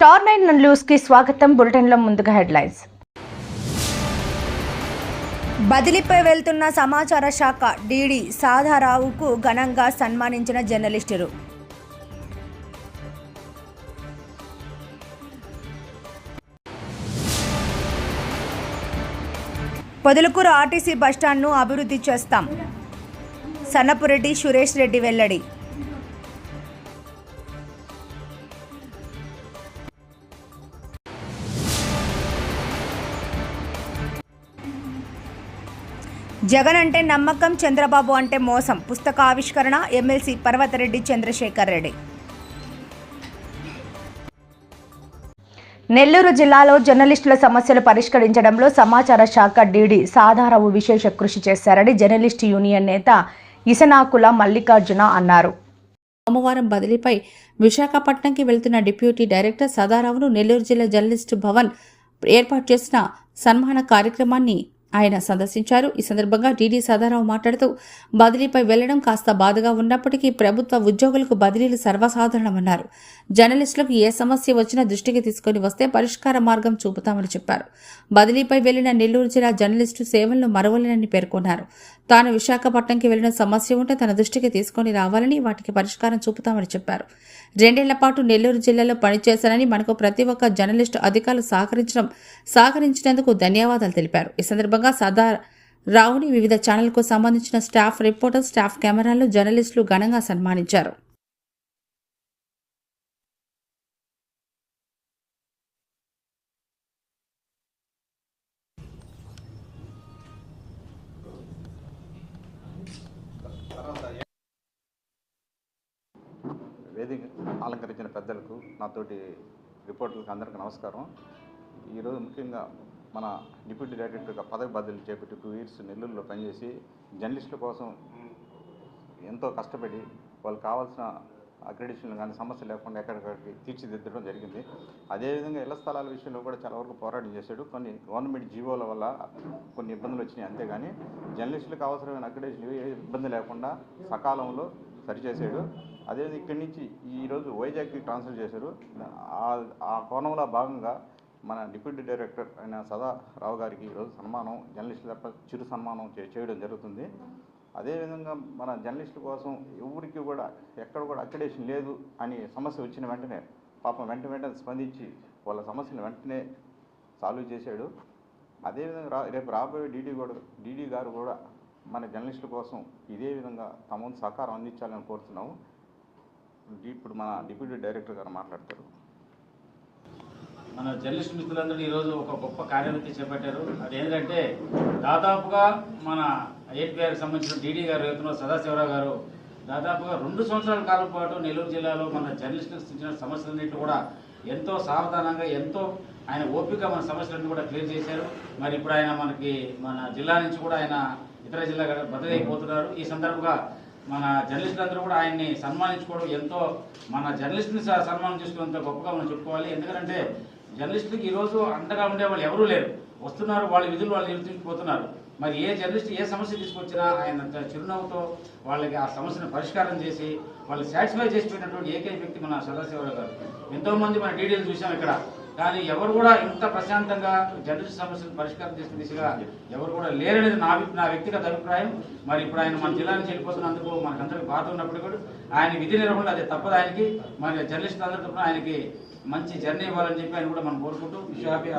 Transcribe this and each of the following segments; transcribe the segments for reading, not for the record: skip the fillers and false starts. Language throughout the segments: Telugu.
స్టార్ 9 న్యూస్ కి స్వాగతం. బులెటిన్ లో ముందుగా హెడ్లైన్స్. బదిలీపై వెళ్తున్న సమాచార శాఖ డీడీ సాధారావుకు ఘనంగా సన్మానించిన జర్నలిస్టులు. పొదలకూరు ఆర్టీసీ బస్టాండ్ను అభివృద్ధి చేస్తాం. సన్నపురెడ్డి సురేష్ రెడ్డి వెల్లడి. జగన్ అంటే నమ్మకం, చంద్రబాబు అంటే మోసం. పుస్తక ఆవిష్కరణ ఎమ్మెల్సీ పర్వతరెడ్డి చంద్రశేఖర్ రెడ్డి. నెల్లూరు జిల్లాలో జర్నలిస్టుల సమస్యలు పరిష్కరించడంలో సమాచార శాఖ డీడీ సాధారావు విశేష కృషి చేశారని జర్నలిస్టు యూనియన్ నేత ఇసనాకుల మల్లికార్జున అన్నారు. సోమవారం బదిలీపై విశాఖపట్నంకి వెళ్తున్న డిప్యూటీ డైరెక్టర్ సదారావును నెల్లూరు జిల్లా జర్నలిస్టు భవన్ ఏర్పాటు చేసిన సన్మాన కార్యక్రమాన్ని ఆయన సందర్శించారు. ఈ సందర్భంగా డీడీ సదారావు మాట్లాడుతూ బదిలీపై వెళ్లడం కాస్త బాధగా ఉన్నప్పటికీ ప్రభుత్వ ఉద్యోగులకు బదిలీలు సర్వసాధారణమన్నారు. జర్నలిస్టులకు ఏ సమస్య వచ్చినా దృష్టికి తీసుకుని వస్తే పరిష్కార మార్గం చూపుతామని చెప్పారు. బదిలీపై వెళ్లిన నెల్లూరు జిల్లా జర్నలిస్టు సేవలను మరవలేనని పేర్కొన్నారు. తాను విశాఖపట్నంకి వెళ్లిన సమస్య ఉంటే తన దృష్టికి తీసుకుని రావాలని, వాటికి పరిష్కారం చూపుతామని చెప్పారు. 2 ఏళ్ల పాటు నెల్లూరు జిల్లాలో పనిచేశానని, మనకు ప్రతి ఒక్క జర్నలిస్టు అధికారులు సహకరించినందుకు ధన్యవాదాలు తెలిపారు. ఈ సందర్భంగా సదారావుని వివిధ ఛానళ్లకు సంబంధించిన స్టాఫ్ రిపోర్టర్, స్టాఫ్ కెమెరాలు జర్నలిస్టులు ఘనంగా సన్మానించారు. వేదిక అలంకరించిన పెద్దలకు, నాతోటి రిపోర్టర్లకు అందరికీ నమస్కారం. ఈరోజు ముఖ్యంగా మన డిప్యూటీ డైరెక్టర్గా పదవి బదిలీ చేపట్టి 2 years నెల్లూరులో పనిచేసి జర్నలిస్టుల కోసం ఎంతో కష్టపడి వాళ్ళకి కావాల్సిన అక్రెడిషన్లు కానీ సమస్య లేకుండా ఎక్కడికక్కడికి తీర్చిదిద్దడం జరిగింది. అదేవిధంగా ఇళ్ల స్థలాల విషయంలో కూడా చాలా వరకు పోరాటం చేశాడు. కొన్ని గవర్నమెంట్ జీవోల వల్ల కొన్ని ఇబ్బందులు వచ్చినాయి, అంతేగాని జర్నలిస్టులకు అవసరమైన అక్రెడిషన్ ఏ ఇబ్బంది లేకుండా సకాలంలో సరిచేసాడు. అదేవిధంగా ఇక్కడి నుంచి ఈరోజు వైజాగ్కి ట్రాన్స్ఫర్ చేశారు. ఆ కోణంలో భాగంగా మన డిప్యూటీ డైరెక్టర్ అయిన సదారావు గారికి ఈరోజు సన్మానం, జర్నలిస్టుల తప్ప చిరు సన్మానం చేయడం జరుగుతుంది. అదేవిధంగా మన జర్నలిస్టుల కోసం ఎవరికి కూడా ఎక్కడ కూడా అక్రెడిషన్ లేదు అని సమస్య వచ్చిన వెంటనే పాపం వెంటనే స్పందించి వాళ్ళ సమస్యను వెంటనే సాల్వ్ చేశాడు. అదేవిధంగా రేపు రాబోయే డీడీ గారు కూడా మన జర్నలిస్టుల కోసం ఇదే విధంగా తమ వంతు సహకారం అందించాలని కోరుతున్నాము. ఇప్పుడు మన డిప్యూటీ డైరెక్టర్ గారు మాట్లాడతారు. మన జర్నలిస్ట్ మిత్రులందరూ ఈరోజు ఒక గొప్ప కార్యక్రమం చేపట్టారు. అదేంటంటే దాదాపుగా మన ఐఐటీఆర్కి సంబంధించిన డీడీ గారు రైతున్న సదాశివరావు గారు దాదాపుగా 2 సంవత్సరాల కాలం పాటు నెల్లూరు జిల్లాలో మన జర్నలిస్టులకు సంబంధించిన సమస్యలన్నింటినీ కూడా ఎంతో సావధానంగా, ఎంతో ఆయన ఓపిక మన సమస్యలన్నీ కూడా క్లియర్ చేశారు. మరి ఇప్పుడు ఆయన మన జిల్లా నుంచి కూడా ఆయన ఇతర జిల్లా బదిలీ అయిపోతున్నారు. ఈ సందర్భంగా మన జర్నలిస్టులందరూ కూడా ఆయన్ని సన్మానించుకోవడం ఎంతో, మన జర్నలిస్టుని సన్మానం చేసుకున్నంత గొప్పగా మనం చెప్పుకోవాలి. ఎందుకంటే జర్నలిస్టులకి ఈరోజు అండగా ఉండే వాళ్ళు ఎవరూ లేరు. వస్తున్నారు, వాళ్ళ విధులు వాళ్ళు నిర్వర్తించిపోతున్నారు. మరి ఏ జర్నలిస్ట్ ఏ సమస్య తీసుకొచ్చినా ఆయన చిరునవ్వుతో వాళ్ళకి ఆ సమస్యను పరిష్కారం చేసి వాళ్ళు సాటిస్ఫై చేసిపోయినటువంటి ఏకైక వ్యక్తి మన సదాశివరావు గారు. ఎంతోమంది మన డీడీలు చూసాం ఇక్కడ, కానీ ఎవరు కూడా ఇంత ప్రశాంతంగా జర్నలిస్ట్ సమస్యలు పరిష్కారం చేసిన దిశగా ఎవరు కూడా లేరనేది నా వ్యక్తిగత అభిప్రాయం. మరి ఇప్పుడు ఆయన మన జిల్లా నుంచి వెళ్ళిపోతున్నందుకు మనకందరికీ బాధ ఉన్నప్పుడు కూడా ఆయన విధి నిర్వహణ అది తప్పదు ఆయనకి. మరి జర్నలిస్టులు అందరి తరఫున ఆయనకి మంచి జర్నీ ఇవ్వాలని చెప్పి ఆయన కూడా మనం కోరుకుంటూ హ్యాపీ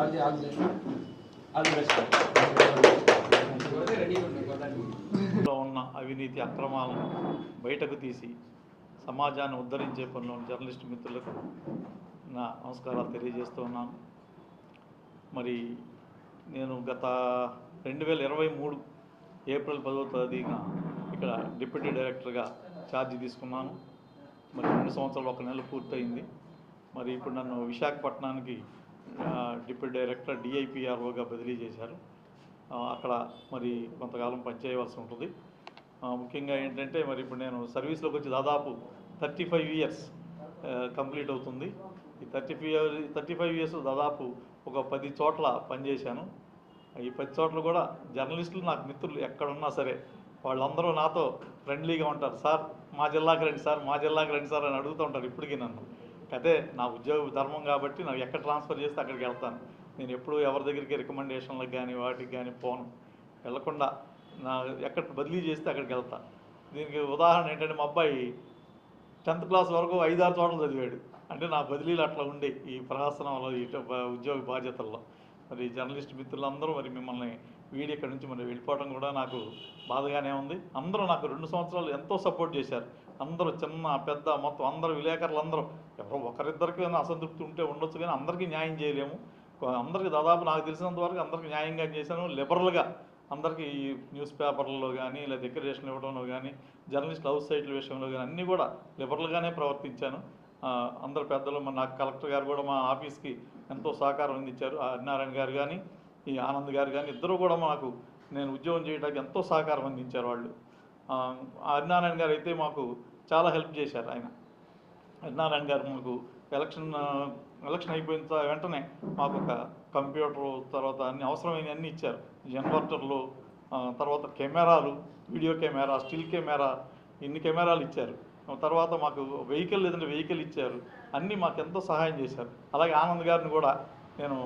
ఉన్న అవినీతి అక్రమాలను బయటకు తీసి సమాజాన్ని ఉద్ధరించే పనిలో జర్నలిస్టు మిత్రులకు నా నమస్కారాలు తెలియజేస్తూ ఉన్నాను. మరి నేను గత 2023 ఏప్రిల్ 10వ తేదీన ఇక్కడ డిప్యూటీ డైరెక్టర్గా ఛార్జీ తీసుకున్నాను. మరి 2 సంవత్సరాలు 1 నెల పూర్తయింది. మరి ఇప్పుడు నన్ను విశాఖపట్నానికి డిప్యూటీ డైరెక్టర్ డిఐపిఆర్ఓగా బదిలీ చేశారు. అక్కడ మరి కొంతకాలం పనిచేయవలసి ఉంటుంది. ముఖ్యంగా ఏంటంటే మరి ఇప్పుడు నేను సర్వీస్లోకి వచ్చి దాదాపు 35 years కంప్లీట్ అవుతుంది. ఈ 35 years దాదాపు ఒక 10 చోట్ల పనిచేశాను. ఈ 10 చోట్ల కూడా జర్నలిస్టులు నాకు మిత్రులు ఎక్కడున్నా సరే వాళ్ళందరూ నాతో ఫ్రెండ్లీగా ఉంటారు. సార్ మా జిల్లాకి రండి సార్, మా జిల్లాకి రండి సార్ అని అడుగుతూ ఉంటారు ఇప్పటికీ నన్ను. అదే నా ఉద్యోగ ధర్మం కాబట్టి నాకు ఎక్కడ ట్రాన్స్ఫర్ చేస్తే అక్కడికి వెళ్తాను. నేను ఎప్పుడు ఎవరి దగ్గరికి రికమెండేషన్లకు కానీ వాటికి కానీ పోను. వెళ్లకుండా నా ఎక్కడ బదిలీ చేస్తే అక్కడికి వెళ్తాను. దీనికి ఉదాహరణ ఏంటంటే మా అబ్బాయి 10th క్లాస్ వరకు 5-6 చోట్ల చదివాడు. అంటే నా బదిలీలు అట్లా ఉండే ఈ ప్రహాసనంలో ఈ ఉద్యోగ బాధ్యతల్లో. మరి జర్నలిస్ట్ మిత్రులందరూ మరి మిమ్మల్ని వీడి ఇక్కడ నుంచి మరి వెళ్ళిపోవడం కూడా నాకు బాధగానే ఉంది. అందరూ నాకు 2 సంవత్సరాలు ఎంతో సపోర్ట్ చేశారు. అందరూ చిన్న పెద్ద మొత్తం అందరూ విలేకరులు అందరూ ఎవరో ఒకరిద్దరికి అసంతృప్తి ఉంటే ఉండొచ్చు, కానీ అందరికీ న్యాయం చేయలేము. అందరికీ దాదాపు నాకు తెలిసినంత వరకు అందరికీ న్యాయంగా చేశాను. లిబరల్గా అందరికీ ఈ న్యూస్ పేపర్లలో కానీ లేదా డెకరేషన్ ఇవ్వడంలో కానీ జర్నలిస్ట్ హౌస్ సైట్ల విషయంలో కానీ అన్నీ కూడా లిబరల్గానే ప్రవర్తించాను. అందరు పెద్దలు నాకు కలెక్టర్ గారు కూడా మా ఆఫీస్కి ఎంతో సహకారం అందించారు. హరినారాయణ గారు కానీ ఈ ఆనంద్ గారు కానీ ఇద్దరు కూడా మాకు నేను ఉద్యోగం చేయడానికి ఎంతో సహకారం అందించారు వాళ్ళు. హరినారాయణ గారు అయితే మాకు చాలా హెల్ప్ చేశారు. హరినారాయణ గారు మాకు ఎలక్షన్ అయిపోయిన వెంటనే మాకు ఒక కంప్యూటరు, తర్వాత అన్ని అవసరమైన అన్నీ ఇచ్చారు. ఇన్వర్టర్లు, తర్వాత కెమెరాలు, వీడియో కెమెరా, స్టిల్ కెమెరా, ఇన్ని కెమెరాలు ఇచ్చారు. తర్వాత మాకు వెహికల్ లేదంటే వెహికల్ ఇచ్చారు. అన్నీ మాకు ఎంతో సహాయం చేశారు. అలాగే ఆనంద్ గారిని కూడా నేను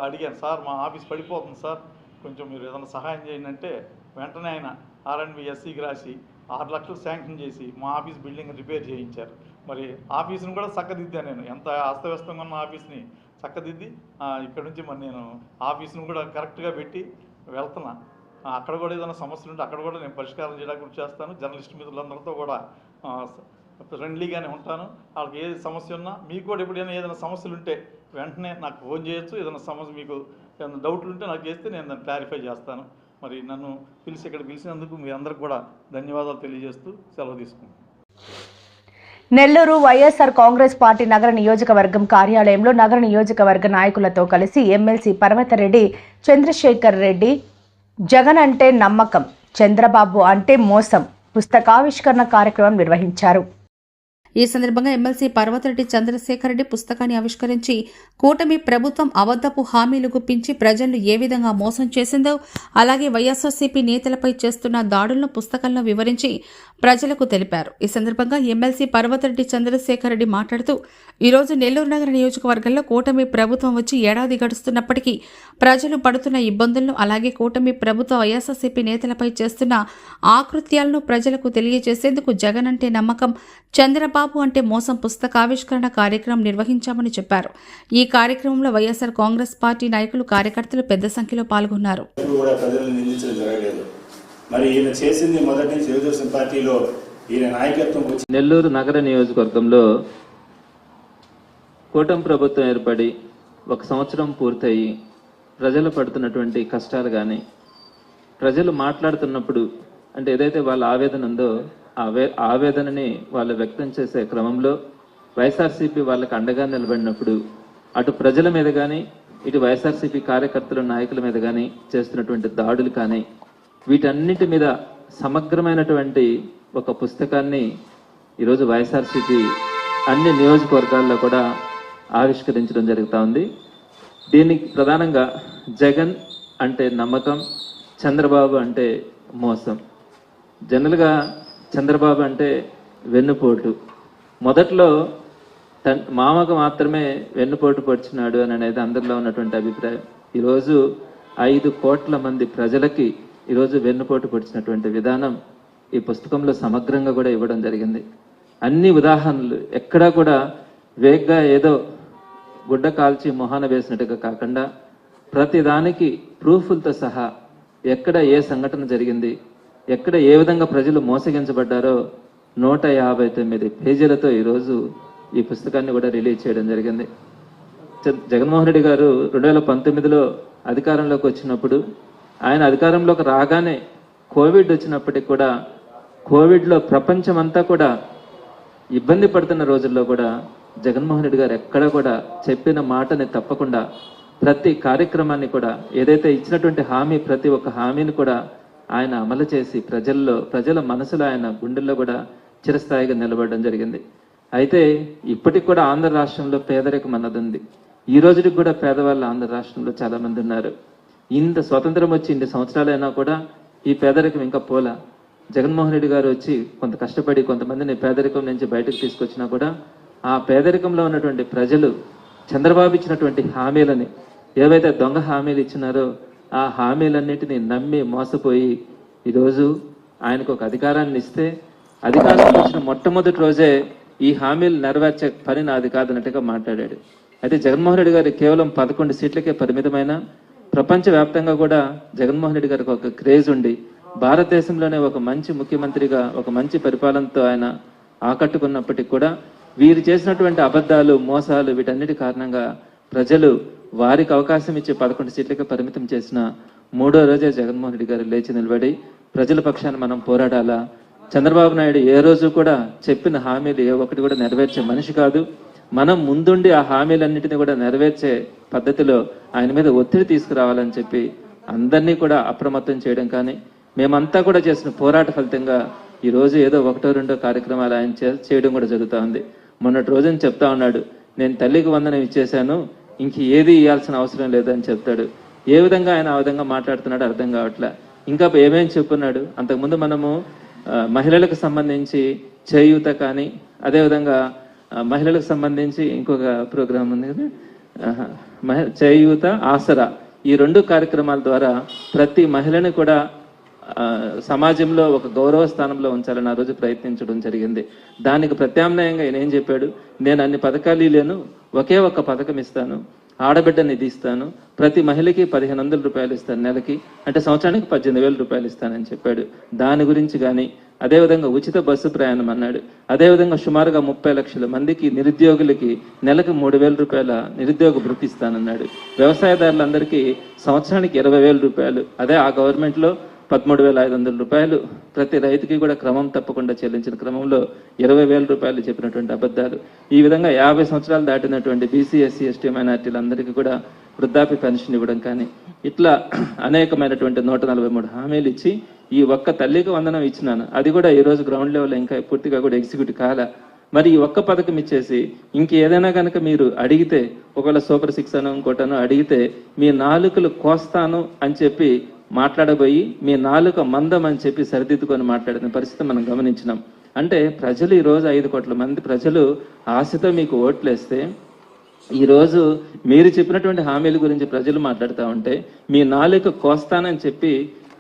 అడిగాను, సార్ మా ఆఫీస్ పడిపోతుంది సార్, కొంచెం మీరు ఏదైనా సహాయం చేయండి అంటే వెంటనే ఆయన R&B SCకి రాసి 6 లక్షలు శాంక్షన్ చేసి మా ఆఫీస్ బిల్డింగ్ రిపేర్ చేయించారు. మరి ఆఫీస్ని కూడా చక్కదిద్దాను. నేను ఎంత అస్తవ్యస్తంగా ఉన్న ఆఫీస్ని చక్కదిద్ది ఇక్కడ నుంచి మరి నేను ఆఫీస్ని కూడా కరెక్ట్గా పెట్టి వెళ్తున్నా. అక్కడ కూడా ఏదైనా సమస్యలు ఉంటే అక్కడ కూడా నేను పరిష్కారం చేయడానికి కృషి చేస్తాను. జర్నలిస్ట్ మిత్రులందరితో కూడా ఫ్రెండ్లీగానే ఉంటాను. వాళ్ళకి ఏది సమస్య ఉన్నా, మీకు కూడా ఎప్పుడైనా ఏదైనా సమస్యలు ఉంటే వెంటనే నాకు ఫోన్ చేయొచ్చు. ఏదైనా సమస్య మీకు ఏదైనా డౌట్లు ఉంటే నాకు చేస్తే నేను దాన్ని క్లారిఫై చేస్తాను. మరి నన్ను ఇక్కడ పిలిచినందుకు మీ అందరికి కూడా ధన్యవాదాలు తెలియజేస్తూ సెలవు తీసుకుంటాను. నెల్లూరు వైఎస్ఆర్ కాంగ్రెస్ పార్టీ నగర నియోజకవర్గం కార్యాలయంలో నగర నియోజకవర్గ నాయకులతో కలిసి ఎమ్మెల్సీ పర్వతరెడ్డి చంద్రశేఖర్ రెడ్డి జగన్ అంటే నమ్మకం, చంద్రబాబు అంటే మోసం పుస్తకావిష్కరణ కార్యక్రమం నిర్వహించారు. ఈ సందర్భంగా ఎమ్మెల్సీ పర్వతరెడ్డి చంద్రశేఖర్ రెడ్డి పుస్తకాన్ని ఆవిష్కరించి కూటమి ప్రభుత్వం అబద్ధపు హామీలు గుప్పించి ప్రజలను ఏ విధంగా మోసం చేసిందో, అలాగే వైఎస్ఆర్సీపీ నేతలపై చేస్తున్న దాడులను పుస్తకంలో వివరించి ప్రజలకు తెలిపారు. ఈ సందర్భంగా ఎమ్మెల్సీ పర్వతరెడ్డి చంద్రశేఖర్ రెడ్డి మాట్లాడుతూ, ఈరోజు నెల్లూరు నగర నియోజకవర్గంలో కూటమి ప్రభుత్వం వచ్చి ఏడాది గడుస్తున్నప్పటికీ ప్రజలు పడుతున్న ఇబ్బందులను, అలాగే కూటమి ప్రభుత్వ వైఎస్ఆర్సీపీ నేతలపై చేస్తున్న ఆకృత్యాలను ప్రజలకు తెలియజేసేందుకు జగన్ అంటే నమ్మకం, చంద్రబాబు అంటే మోసం పుస్తకావిష్కరణ కార్యక్రమం నిర్వహించామని చెప్పారు. ఈ కార్యక్రమంలో వైఎస్ఆర్ కాంగ్రెస్ పార్టీ నాయకులు, కార్యకర్తలు పెద్ద సంఖ్యలో పాల్గొన్నారు. నెల్లూరు నగర నియోజకవర్గంలో కూటమి ప్రభుత్వం ఏర్పడి 1 సంవత్సరం పూర్తయి ప్రజలు పడుతున్నటువంటి కష్టాలు కానీ, ప్రజలు మాట్లాడుతున్నప్పుడు అంటే ఏదైతే వాళ్ళ ఆవేదన ఉందో ఆవేదనని వాళ్ళు వ్యక్తం చేసే క్రమంలో వైఎస్ఆర్సీపీ వాళ్ళకి అండగా నిలబడినప్పుడు అటు ప్రజల మీద కానీ, ఇటు వైఎస్ఆర్సీపీ కార్యకర్తల నాయకుల మీద కానీ చేస్తున్నటువంటి దాడులు కానీ, వీటన్నిటి మీద సమగ్రమైనటువంటి ఒక పుస్తకాన్ని ఈరోజు వైఎస్ఆర్సీపీ అన్ని నియోజకవర్గాల్లో కూడా ఆవిష్కరించడం జరుగుతూ ఉంది. దీనికి ప్రధానంగా జగన్ అంటే నమ్మకం, చంద్రబాబు అంటే మోసం. జనరల్గా చంద్రబాబు అంటే వెన్నుపోటు. మొదట్లో మామకు మాత్రమే వెన్నుపోటు పొడిచినాడు అని అనేది అందరిలో ఉన్నటువంటి అభిప్రాయం. ఈరోజు 5 కోట్ల మంది ప్రజలకి ఈరోజు వెన్నుపోటు పొడిచినటువంటి విధానం ఈ పుస్తకంలో సమగ్రంగా కూడా ఇవ్వడం జరిగింది. అన్ని ఉదాహరణలు ఎక్కడా కూడా వేగ్గా ఏదో గుడ్డ కాల్చి మొహాన వేసినట్టుగా కాకుండా ప్రతి దానికి ప్రూఫ్లతో సహా ఎక్కడ ఏ సంఘటన జరిగింది, ఎక్కడ ఏ విధంగా ప్రజలు మోసగించబడ్డారో 159 పేజీలతో ఈరోజు ఈ పుస్తకాన్ని కూడా రిలీజ్ చేయడం జరిగింది. జగన్మోహన్ రెడ్డి గారు 2019లో అధికారంలోకి వచ్చినప్పుడు, ఆయన అధికారంలోకి రాగానే కోవిడ్ వచ్చినప్పటికి కూడా, కోవిడ్లో ప్రపంచమంతా కూడా ఇబ్బంది పడుతున్న రోజుల్లో కూడా జగన్మోహన్ రెడ్డి గారు ఎక్కడ కూడా చెప్పిన మాటని తప్పకుండా ప్రతి కార్యక్రమాన్ని కూడా ఏదైతే ఇచ్చినటువంటి హామీ ప్రతి ఒక్క హామీని కూడా ఆయన అమలు చేసి ప్రజల మనసులో ఆయన గుండెల్లో కూడా చిరస్థాయిగా నిలబడడం జరిగింది. అయితే ఇప్పటికి కూడా ఆంధ్ర రాష్ట్రంలో పేదరికం అన్నది ఉంది. ఈ రోజుకి కూడా పేదవాళ్ళు ఆంధ్ర రాష్ట్రంలో చాలా మంది ఉన్నారు. ఇంత స్వతంత్రం వచ్చి 2 సంవత్సరాలైనా కూడా ఈ పేదరికం ఇంకా పోలా. జగన్మోహన్ రెడ్డి గారు వచ్చి కొంత కష్టపడి కొంతమందిని పేదరికం నుంచి బయటకు తీసుకొచ్చినా కూడా ఆ పేదరికంలో ఉన్నటువంటి ప్రజలు చంద్రబాబు ఇచ్చినటువంటి హామీలని, ఏవైతే దొంగ హామీలు ఇచ్చినారో ఆ హామీలన్నిటినీ నమ్మి మోసపోయి ఈరోజు ఆయనకు ఒక అధికారాన్ని ఇస్తే, అధికారానికి వచ్చిన మొట్టమొదటి రోజే ఈ హామీలు నెరవేర్చే పని నాది కాదన్నట్టుగా మాట్లాడాడు. అయితే జగన్మోహన్ రెడ్డి గారు కేవలం 11 సీట్లకే పరిమితమైన, ప్రపంచవ్యాప్తంగా కూడా జగన్మోహన్ రెడ్డి గారికి ఒక క్రేజ్ ఉండి భారతదేశంలోనే ఒక మంచి ముఖ్యమంత్రిగా ఒక మంచి పరిపాలనతో ఆయన ఆకట్టుకున్నప్పటికీ కూడా వీరు చేసినటువంటి అబద్ధాలు, మోసాలు, వీటన్నిటి కారణంగా ప్రజలు వారికి అవకాశం ఇచ్చి 11 సీట్లకే పరిమితం చేసిన 3వ రోజే జగన్మోహన్ రెడ్డి గారు లేచి నిలబడి ప్రజల పక్షాన మనం పోరాడాలా, చంద్రబాబు నాయుడు ఏ రోజు కూడా చెప్పిన హామీలు ఏ ఒక్కటి కూడా నెరవేర్చే మనిషి కాదు, మనం ముందుండి ఆ హామీలన్నింటినీ కూడా నెరవేర్చే పద్ధతిలో ఆయన మీద ఒత్తిడి తీసుకురావాలని చెప్పి అందరినీ కూడా అప్రమత్తం చేయడం కానీ, మేమంతా కూడా చేసిన పోరాట ఫలితంగా ఈరోజు ఏదో 1-2 కార్యక్రమాలు ఆయన చేయడం కూడా జరుగుతూ ఉంది. మొన్నటి రోజున చెప్తా ఉన్నాడు, నేను తల్లికి వందనం ఇచ్చేశాను, ఇంక ఏది ఇవ్వాల్సిన అవసరం లేదని చెప్తాడు. ఏ విధంగా ఆయన ఆ విధంగా మాట్లాడుతున్నాడు అర్థం కావట్లే. ఇంకా ఏమేమి చెప్పున్నాడు, అంతకుముందు మనము మహిళలకు సంబంధించి చేయూత కానీ, అదేవిధంగా మహిళలకు సంబంధించి ఇంకొక ప్రోగ్రాం ఉంది కదా, చేయూత, ఆసరా, ఈ 2 కార్యక్రమాల ద్వారా ప్రతి మహిళని కూడా సమాజంలో ఒక గౌరవ స్థానంలో ఉంచాలని ఆ రోజు ప్రయత్నించడం జరిగింది. దానికి ప్రత్యామ్నాయంగా ఆయన ఏం చెప్పాడు, నేను అన్ని పథకాలు లేను, ఒకే ఒక్క పథకం ఇస్తాను, ఆడబిడ్డ నిధి ఇస్తాను, ప్రతి మహిళకి 1500 రూపాయలు ఇస్తాను నెలకి, అంటే సంవత్సరానికి 18,000 రూపాయలు ఇస్తానని చెప్పాడు. దాని గురించి కానీ, అదేవిధంగా ఉచిత బస్సు ప్రయాణం అన్నాడు. అదేవిధంగా సుమారుగా 30 లక్షల మందికి నిరుద్యోగులకి నెలకు 3,000 రూపాయల నిరుద్యోగ భృతి ఇస్తానన్నాడు. వ్యవసాయదారులందరికీ సంవత్సరానికి 20,000 రూపాయలు, అదే ఆ గవర్నమెంట్లో 13,500 రూపాయలు ప్రతి రైతుకి కూడా క్రమం తప్పకుండా చెల్లించిన క్రమంలో 20,000 రూపాయలు చెప్పినటువంటి అబద్ధాలు. ఈ విధంగా 50 సంవత్సరాలు దాటినటువంటి బీసీ, ఎస్సీ, ఎస్టీ మైనార్టీలందరికీ కూడా వృద్ధాప్య పెన్షన్ ఇవ్వడం కానీ, ఇట్లా అనేకమైనటువంటి 143 హామీలు ఇచ్చి ఈ ఒక్క తల్లికి వందనం ఇచ్చినాను, అది కూడా ఈరోజు గ్రౌండ్ లెవెల్లో ఇంకా పూర్తిగా కూడా ఎగ్జిక్యూట్ కాల. మరి ఈ ఒక్క పథకం ఇచ్చేసి ఇంకేదైనా కనుక మీరు అడిగితే, ఒకవేళ సూపర్ 6 అనో ఇంకోటనో అడిగితే మీ నాలుకలు కోస్తాను అని చెప్పి మాట్లాడబోయి మీ నాలుక మందం అని చెప్పి సరిదిద్దుకొని మాట్లాడిన పరిస్థితి మనం గమనించినాం. అంటే ప్రజలు ఈరోజు 5 కోట్ల మంది ప్రజలు ఆశతో మీకు ఓట్లేస్తే, ఈరోజు మీరు చెప్పినటువంటి హామీల గురించి ప్రజలు మాట్లాడుతూ ఉంటే మీ నాలుక కోస్తానని చెప్పి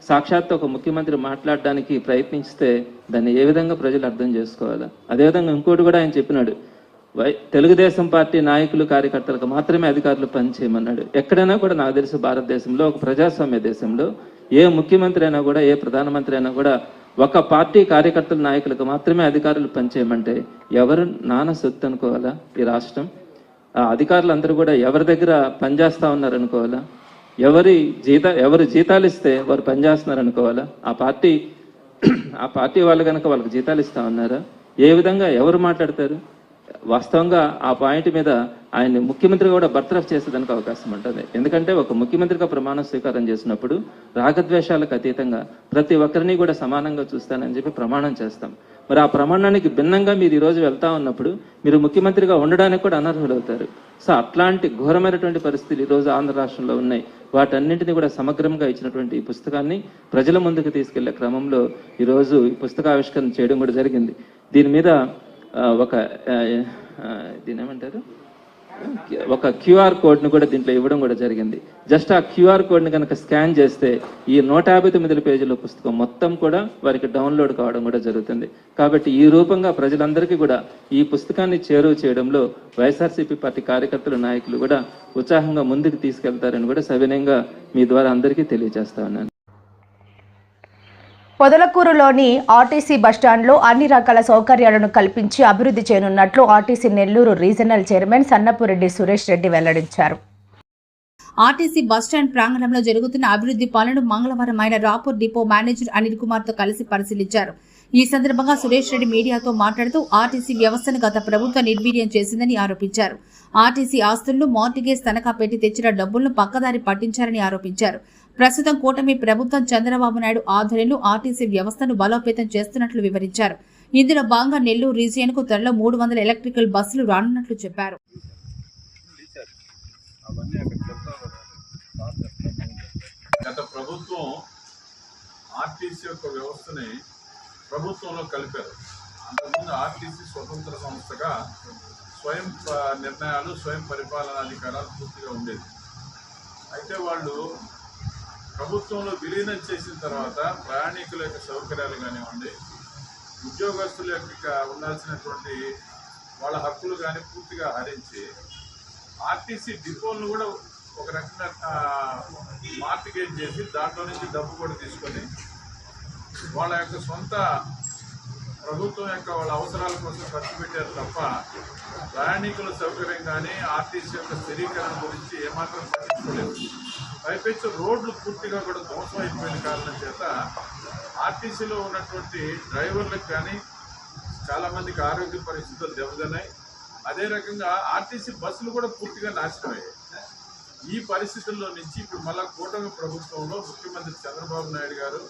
సాక్షాత్ ఒక ముఖ్యమంత్రి మాట్లాడడానికి ప్రయత్నిస్తే దాన్ని ఏ విధంగా ప్రజలు అర్థం చేసుకోవాలా? అదేవిధంగా ఇంకోటి కూడా ఆయన చెప్పినాడు, తెలుగుదేశం పార్టీ నాయకులు, కార్యకర్తలకు మాత్రమే అధికారులు పనిచేయమన్నాడు. ఎక్కడైనా కూడా నాకు తెలిసి భారతదేశంలో, ఒక ప్రజాస్వామ్య దేశంలో ఏ ముఖ్యమంత్రి అయినా కూడా, ఏ ప్రధానమంత్రి అయినా కూడా ఒక పార్టీ కార్యకర్తల, నాయకులకు మాత్రమే అధికారులు పనిచేయమంటే ఎవరు నాన్న సొత్తు అనుకోవాలా? ఈ రాష్ట్రం ఆ అధికారులందరూ కూడా ఎవరి దగ్గర పనిచేస్తా ఉన్నారు అనుకోవాలా? ఎవరు జీతాలు ఇస్తే వారు పనిచేస్తున్నారు అనుకోవాలా? ఆ పార్టీ వాళ్ళు కనుక వాళ్ళకి జీతాలు ఇస్తా ఉన్నారా? ఏ విధంగా ఎవరు మాట్లాడతారు? వాస్తవంగా ఆ పాయింట్ మీద ఆయన్ని ముఖ్యమంత్రిగా కూడా బర్తరఫ్ చేసేదానికి అవకాశం ఉంటుంది. ఎందుకంటే ఒక ముఖ్యమంత్రిగా ప్రమాణ స్వీకారం చేసినప్పుడు రాగద్వేషాలకు అతీతంగా ప్రతి ఒక్కరిని కూడా సమానంగా చూస్తానని చెప్పి ప్రమాణం చేస్తాం. మరి ఆ ప్రమాణానికి భిన్నంగా మీరు ఈరోజు వెళ్తా ఉన్నప్పుడు మీరు ముఖ్యమంత్రిగా ఉండడానికి కూడా అనర్హులవుతారు. సో అట్లాంటి ఘోరమైనటువంటి పరిస్థితులు ఈరోజు ఆంధ్ర రాష్ట్రంలో ఉన్నాయి. వాటన్నింటినీ కూడా సమగ్రంగా ఇచ్చినటువంటి ఈ పుస్తకాన్ని ప్రజల ముందుకు తీసుకెళ్లే క్రమంలో ఈరోజు ఈ పుస్తకావిష్కరణ చేయడం కూడా జరిగింది. దీని మీద దీని ఏమంటారు, ఒక క్యూఆర్ కోడ్ను కూడా దీంట్లో ఇవ్వడం కూడా జరిగింది. జస్ట్ ఆ క్యూఆర్ కోడ్ని కనుక స్కాన్ చేస్తే ఈ 159 పేజీల పుస్తకం మొత్తం కూడా వారికి డౌన్లోడ్ కావడం కూడా జరుగుతుంది. కాబట్టి ఈ రూపంగా ప్రజలందరికీ కూడా ఈ పుస్తకాన్ని చేరువ చేయడంలో వైఎస్ఆర్సీపీ పార్టీ కార్యకర్తలు, నాయకులు కూడా ఉత్సాహంగా ముందుకు తీసుకెళ్తారని కూడా సవినయంగా మీ ద్వారా అందరికీ తెలియజేస్తా ఉన్నాను. పొదలకూరులోని ఆర్టీసీ బస్టాండ్లో అన్ని రకాల సౌకర్యాలను కల్పించి అభివృద్ధి చేయనున్నట్లు RTC Nellore regional chairman Sannapureddy Suresh Reddy వెల్లడించారు. ఆర్టీసీ బస్టాండ్ ప్రాంగణంలో జరుగుతున్న అభివృద్ధి పనులను మంగళవారం ఆయన రాపూర్ డిపో మేనేజర్ అనిల్ కుమార్ తో కలిసి పరిశీలించారు. ఈ సందర్భంగా సురేష్ రెడ్డి మీడియాతో మాట్లాడుతూ ఆర్టీసీ వ్యవస్థను గత ప్రభుత్వం నిర్వీర్యం చేసిందని ఆరోపించారు. ఆర్టీసీ ఆస్తులను మార్టిగేజ్ తనఖా పెట్టి తెచ్చిన డబ్బులను పక్కదారి పట్టించారని ఆరోపించారు. ప్రస్తుతం కూటమి ప్రభుత్వం చంద్రబాబు నాయుడు ఆధ్వర్యంలో ఆర్టీసీ వ్యవస్థను బలోపేతం చేస్తున్నట్లు వివరించారు. ఇందులో భాగంగా నెల్లూరు రీజియన్ కు త్వరలో 300 ఎలక్ట్రికల్ బస్సులు రానున్నట్లు చెప్పారు. గత ప్రభుత్వం ఆర్టీసీ యొక్క వ్యవస్థని ప్రభుత్వంలో కలిపారు. అంతకుముందు ఆర్టీసీ స్వతంత్ర సంస్థగా స్వయం నిర్ణయాలు, స్వయం పరిపాలనా అధికారాలు పూర్తిగా ఉండేది. అయితే వాళ్ళు ప్రభుత్వంలో విలీనం చేసిన తర్వాత ప్రయాణికుల యొక్క సౌకర్యాలు కానివ్వండి, ఉద్యోగస్తుల యొక్క ఉండాల్సినటువంటి వాళ్ళ హక్కులు కానీ పూర్తిగా హరించి ఆర్టీసీ డిపోలను కూడా ఒక రకంగా మార్టిగేజ్ చేసి దాంట్లో నుంచి డబ్బు కూడా తీసుకొని వాళ్ళ యొక్క సొంత ప్రభుత్వం యొక్క వాళ్ళ అవసరాల కోసం ఖర్చు పెట్టారు తప్ప ప్రయాణికుల సౌకర్యం కానీ ఆర్టీసీ యొక్క స్థిరీకరణ గురించి ఏమాత్రం పట్టించుకోలేదు. పైపెచ్చు రోడ్లు పూర్తిగా కూడా ధ్వంసం అయిపోయిన కారణం చేత ఆర్టీసీలో ఉన్నటువంటి డ్రైవర్లకు కానీ చాలామందికి ఆరోగ్య పరిస్థితులు దెబ్బతిన్నాయి. అదే రకంగా ఆర్టీసీ బస్సులు కూడా పూర్తిగా నాశనమయ్యాయి. ఈ పరిస్థితుల్లో నుంచి ఇప్పుడు మళ్ళా కూటమి ప్రభుత్వంలో ముఖ్యమంత్రి చంద్రబాబు నాయుడు గారు,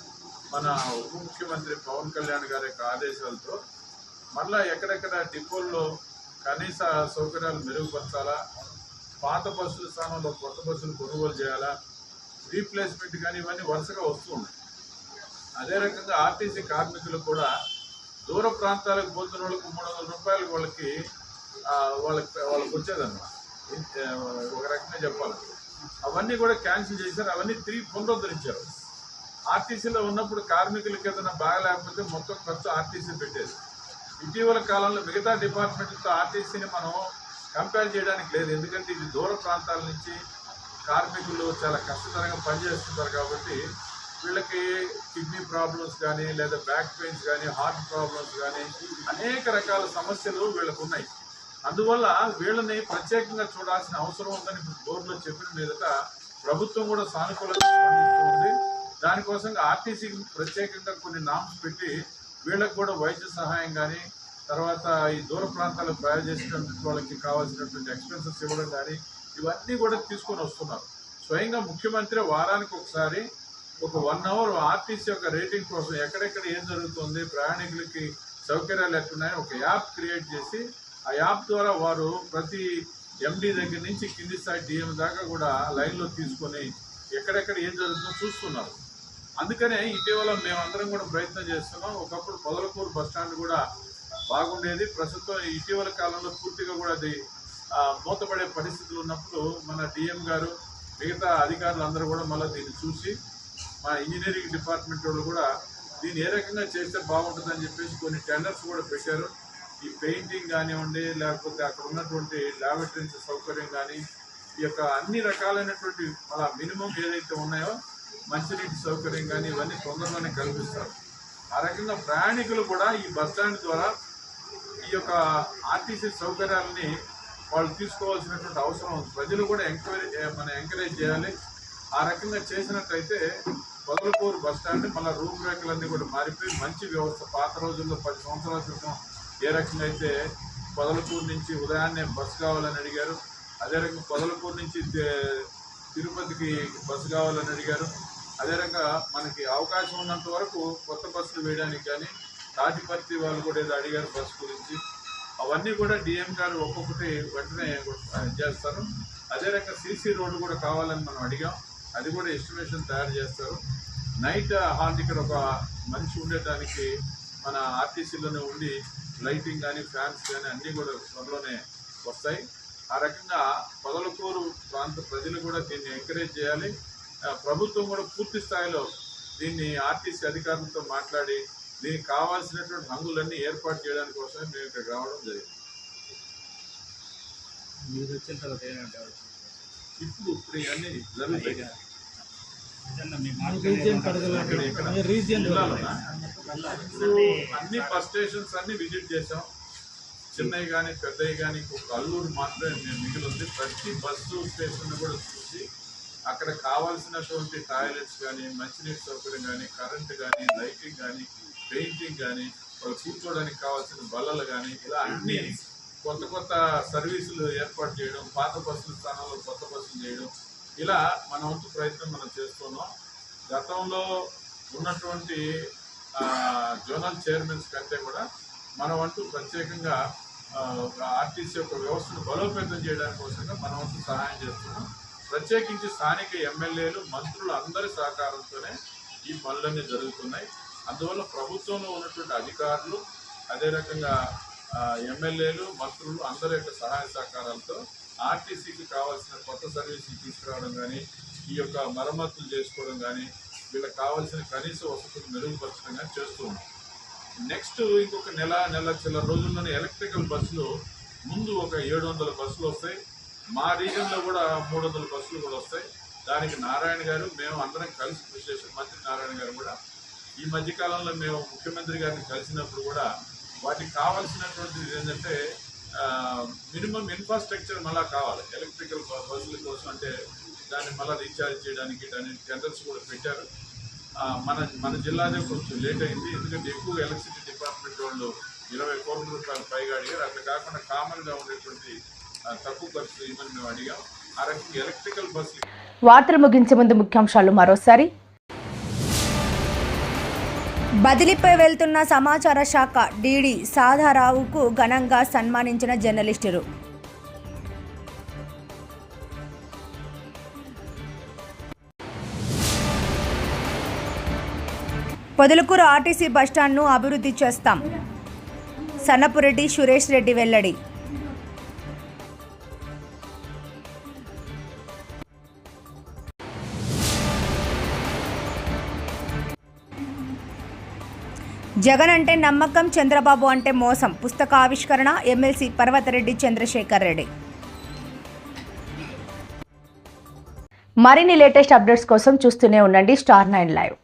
మన ఉప ముఖ్యమంత్రి పవన్ కళ్యాణ్ గారి యొక్క ఆదేశాలతో మళ్ళా ఎక్కడెక్కడ డిపోల్లో కనీస సౌకర్యాలు మెరుగుపరచాలా, పాత బస్సుల స్థానంలో కొత్త బస్సులు కొనుగోలు చేయాలా, రీప్లేస్మెంట్ కానీ ఇవన్నీ వరుసగా వస్తూ ఉన్నాయి. అదే రకంగా ఆర్టీసీ కార్మికులు కూడా దూర ప్రాంతాలకు పోతున్న వాళ్ళకి 300 రూపాయలు వాళ్ళకి వచ్చేదన్నమాట. ఒక రకంగా చెప్పాలి, అవన్నీ కూడా క్యాన్సిల్ చేశారు. అవన్నీ తిరిగి పునరుద్ధరించారు. ఆర్టీసీలో ఉన్నప్పుడు కార్మికులకి ఏదైనా బాగలేకపోతే మొత్తం ఖర్చు ఆర్టీసీ పెట్టేది. ఇటీవల కాలంలో మిగతా డిపార్ట్మెంట్లతో ఆర్టీసీని మనం కంపేర్ చేయడానికి లేదు. ఎందుకంటే ఇది దూర ప్రాంతాల నుంచి కార్మికులు చాలా కష్టతరంగా పనిచేస్తుంటారు కాబట్టి వీళ్ళకి కిడ్నీ ప్రాబ్లమ్స్ కానీ, లేదా బ్యాక్ పెయిన్స్ కానీ, హార్ట్ ప్రాబ్లమ్స్ కానీ అనేక రకాల సమస్యలు వీళ్ళకు ఉన్నాయి. అందువల్ల వీళ్ళని ప్రత్యేకంగా చూడాల్సిన అవసరం ఉందని ఇప్పుడు బోర్డులో చెప్పిన మీదట ప్రభుత్వం కూడా సానుకూలంగా స్పందిస్తుంది. దానికోసంగా ఆర్టీసీకి ప్రత్యేకంగా కొన్ని నామ్స్ పెట్టి వీళ్ళకి కూడా వైద్య సహాయం కానీ, తర్వాత ఈ దూర ప్రాంతాలకు ప్రయాణం చేసినటువంటి వాళ్ళకి కావాల్సినటువంటి ఎక్స్పెన్సెస్ ఇవ్వడం కానీ ఇవన్నీ కూడా తీసుకొని వస్తున్నారు. స్వయంగా ముఖ్యమంత్రి వారానికి ఒకసారి ఒక 1 అవర్ ఆర్టీసీ యొక్క రేటింగ్ కోసం ఎక్కడెక్కడ ఏం జరుగుతుంది, ప్రయాణికులకి సౌకర్యాలు ఎట్టున్నాయో ఒక యాప్ క్రియేట్ చేసి ఆ యాప్ ద్వారా వారు ప్రతి ఎండీ దగ్గర నుంచి కింది స్థాయి డిఎం దాకా కూడా లైన్లో తీసుకొని ఎక్కడెక్కడ ఏం జరుగుతుందో చూస్తున్నారు. అందుకనే ఇటీవల మేమందరం కూడా ప్రయత్నం చేస్తున్నాం. ఒకప్పుడు పొదలకూరు బస్టాండ్ కూడా బాగుండేది. ప్రస్తుతం ఇటీవల కాలంలో పూర్తిగా కూడా అది మూతపడే పరిస్థితులు ఉన్నప్పుడు మన డిఎం గారు, మిగతా అధికారులు అందరూ కూడా మళ్ళీ దీన్ని చూసి మా ఇంజనీరింగ్ డిపార్ట్మెంట్ వాళ్ళు కూడా దీన్ని ఏ రకంగా చేస్తే బాగుంటుందని చెప్పేసి కొన్ని టెండర్స్ కూడా పెట్టారు. ఈ పెయింటింగ్ కానివ్వండి, లేకపోతే అక్కడ ఉన్నటువంటి ల్యాబొరేటరీస్ సౌకర్యం కానీ, ఈ యొక్క అన్ని రకాలైనటువంటి అలా మినిమం ఏదైతే ఉన్నాయో మంచినీటి సౌకర్యం కానీ ఇవన్నీ తొందరగానే కల్పిస్తారు. ఆ రకంగా ప్రయాణికులు కూడా ఈ బస్టాండ్ ద్వారా ఈ యొక్క ఆర్టీసీ సౌకర్యాలని వాళ్ళు తీసుకోవాల్సినటువంటి అవసరం ఉంది. ప్రజలు కూడా ఎంకరేజ్ చేయాలి. ఆ రకంగా చేసినట్లయితే పొదలకూరు బస్టాండ్ మళ్ళీ రూపురేఖలన్నీ కూడా మారిపోయి మంచి వ్యవస్థ. పాత రోజుల్లో 10 సంవత్సరాల క్రితం ఏ రకంగా అయితే పొదలకూరు నుంచి ఉదయాన్నే బస్సు కావాలని అడిగారు, అదే రకంగా పొదలకూరు నుంచి తిరుపతికి బస్సు కావాలని అడిగారు. అదే రకంగా మనకి అవకాశం ఉన్నంత వరకు కొత్త బస్సులు వేయడానికి కానీ తాటిపర్తి వాళ్ళు కూడా ఏదో అడిగారు బస్సు గురించి. అవన్నీ కూడా డిఎం గారు ఒక్కొక్కటి వెంటనే చేస్తారు. అదే రకంగా సీసీ రోడ్డు కూడా కావాలని మనం అడిగాం, అది కూడా ఎస్టిమేషన్ తయారు చేస్తారు. నైట్ హాల్ట్ ఇక్కడ ఒక మనిషి ఉండేదానికి మన ఆర్టీసీలోనే ఉండి లైటింగ్ కానీ ఫ్యాన్స్ కానీ అన్నీ కూడా త్వరలోనే వస్తాయి. ఆ రకంగా పొదలకూరు ప్రాంత ప్రజలు కూడా దీన్ని ఎంకరేజ్ చేయాలి. ప్రభుత్వం కూడా పూర్తి స్థాయిలో దీన్ని ఆర్టీసీ అధికారులతో మాట్లాడి దీనికి కావాల్సినటువంటి హంగులన్నీ ఏర్పాటు చేయడానికి కోసమే మేము ఇక్కడికి రావడం జరిగింది. ఇప్పుడు ఇవన్నీ జరుగుతాయి. అన్ని బస్ స్టేషన్స్ అన్ని విజిట్ చేసాం. చిన్నవి కానీ పెద్దవి కానీ ఒక అల్లూరు మాత్రమే మేము మిగిలింది. ప్రతి బస్సు స్టేషన్ కూడా చూసి అక్కడ కావాల్సినటువంటి టాయిలెట్స్ కానీ, మంచినీటి సౌకర్యం కానీ, కరెంటు కానీ, లైటింగ్ కానీ, పెయింటింగ్ కానీ, వాళ్ళు కూర్చోవడానికి కావాల్సిన బల్లలు కానీ, ఇలా అన్ని కొత్త సర్వీసులు ఏర్పాటు చేయడం, పాత బస్సుల స్థానంలో కొత్త బస్సులు చేయడం, ఇలా మన వంతు ప్రయత్నం మనం చేస్తున్నాం. గతంలో ఉన్నటువంటి జోనల్ చైర్మన్స్ కంటే కూడా మన వంతు ప్రత్యేకంగా ఆర్టీసీ యొక్క వ్యవస్థను బలోపేతం చేయడానికి కోసంగా మన వంతు సహాయం చేస్తున్నాం. ప్రత్యేకించి స్థానిక ఎమ్మెల్యేలు, మంత్రులు అందరి సహకారంతోనే ఈ పనులన్నీ జరుగుతున్నాయి. అందువల్ల ప్రభుత్వంలో ఉన్నటువంటి అధికారులు, అదే రకంగా ఎమ్మెల్యేలు మంత్రులు అందరి యొక్క సహాయ సహకారాలతో ఆర్టీసీకి కావాల్సిన కొత్త సర్వీసులు తీసుకురావడం కానీ, ఈ యొక్క మరమ్మతులు చేసుకోవడం కానీ, వీళ్ళకి కావాల్సిన కనీస వసతులు మెరుగుపరచడం కానీ చేస్తూ ఉన్నాం. నెక్స్ట్ ఇంకొక నెల చిల్లర రోజుల్లోనే ఎలక్ట్రికల్ బస్సులు ముందు ఒక 700 బస్సులు వస్తాయి. మా రీజన్లో కూడా 300 బస్సులు కూడా వస్తాయి. దానికి నారాయణ గారు మేము అందరం కలిసి కృషి చేసాం. మంత్రి నారాయణ గారు కూడా ఈ మధ్యకాలంలో మేము ముఖ్యమంత్రి గారిని కలిసినప్పుడు కూడా వాటికి కావాల్సినటువంటిది ఏంటంటే మినిమం ఇన్ఫ్రాస్ట్రక్చర్ మళ్ళీ కావాలి ఎలక్ట్రికల్ బస్సుల కోసం. అంటే దాన్ని మళ్ళీ రీఛార్జ్ చేయడానికి దాని టెండర్స్ కూడా పెట్టారు. మన జిల్లాదే కొంచెం లేట్ అయింది, ఎందుకంటే ఎక్కువ ఎలక్ట్రిసిటీ డిపార్ట్మెంట్ వాళ్ళు 20 కోట్ల రూపాయలు పైగా అడిగారు. అట్లా కాకుండా కామన్గా ఉండేటువంటి తక్కువ ఖర్చు ఇవన్నీ మేము అడిగాం. ఆ రకంగా ఎలక్ట్రికల్ బస్సులు. వార్తలు ముగించే ముందు ముఖ్యాంశాలు మరోసారి. బదిలీపై వెళ్తున్న సమాచార శాఖ డీడీ సాధారావుకు ఘనంగా సన్మానించిన జర్నలిస్టులు. పొదలకూరు ఆర్టీసీ బస్టాండ్ను అభివృద్ధి చేస్తాం. సన్నపురెడ్డి సురేష్ రెడ్డి వెల్లడి. జగన్ అంటే నమ్మకం, చంద్రబాబు అంటే మోసం. పుస్తక ఆవిష్కరణ ఎమ్మెల్సీ పర్వతరెడ్డి చంద్రశేఖర్ రెడ్డి. మరిన్ని లేటెస్ట్ అప్డేట్స్ కోసం చూస్తూనే ఉండండి Star 9 Live.